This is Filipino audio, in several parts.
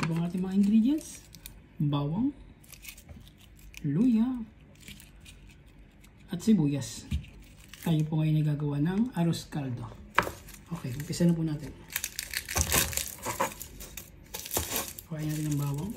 po ang ating mga ingredients. Bawang, luya, at sibuyas. Tayo po ngayon ay gagawa ng arroz caldo. Okay, umpisa na po natin. Kuhain natin ng bawang.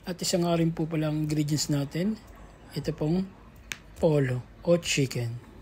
At isang nga rin po palang ingredients natin. Ito pong polo o chicken.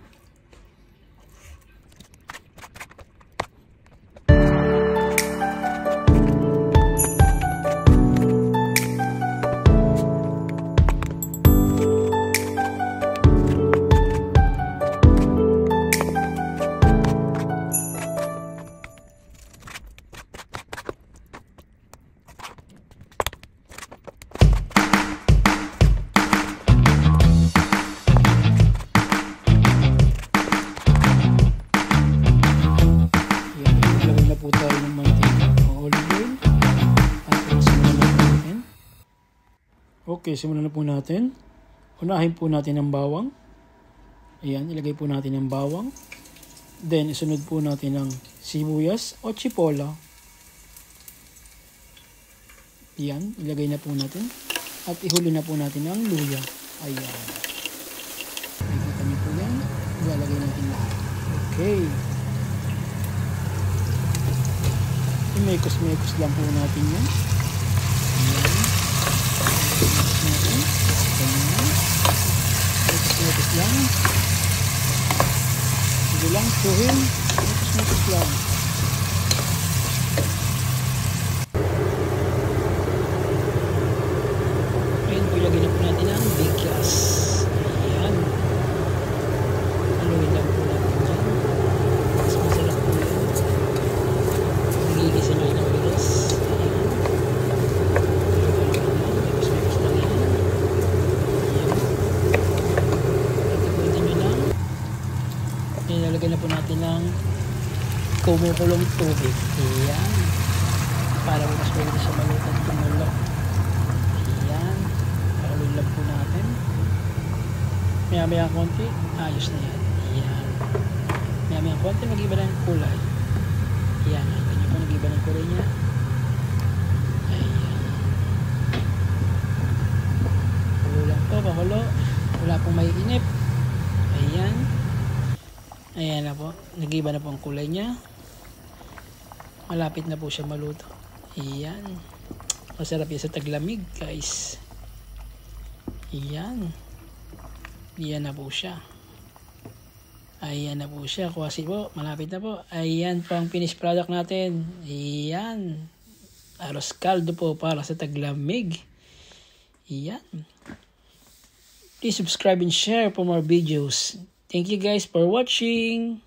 Okay, simulan na po natin. Unahin po natin ang bawang. Ayan, ilagay po natin ang bawang. Then, isunod po natin ang sibuyas o chipola. Ayan, ilagay na po natin. At ihuli na po natin ang luya. Ayan. Nakikita niyo po yan. Ilalagay natin lahat. Okay. Mekos-mekos lang po natin yan. Ayan. Mekos lang. Sige lang, suhin. Mekos lang. Ayan, ilagay na po natin ang bigas. Ayan. Haluin lang po natin dyan. Mas masarap po yan. Nagigisa lang ng bigas. Nilalagay na po natin ng kumukulong tubig. Ayan. Para mas pwede siya malutang tumulo. Ayan. Pakuloy lang po natin. Maya-maya konti, ayos na yan. Ayan. Maya-maya konti, mag-iba na yung kulay. Ayan. Ganyan po, nag-iba ng kulay niya. Ayan. Pakulo lang po, pakulo. Wala pong may inip. Ayan. Ayan na po. Nag-iba na po ang kulay niya. Malapit na po siya maluto. Ayan. Masarap yan sa taglamig, guys. Ayan. Ayan na po siya. Ayan na po siya. Kasi po, malapit na po. Ayan po ang finished product natin. Ayan. Arroz caldo po para sa taglamig. Ayan. Please subscribe and share for more videos. Thank you guys for watching.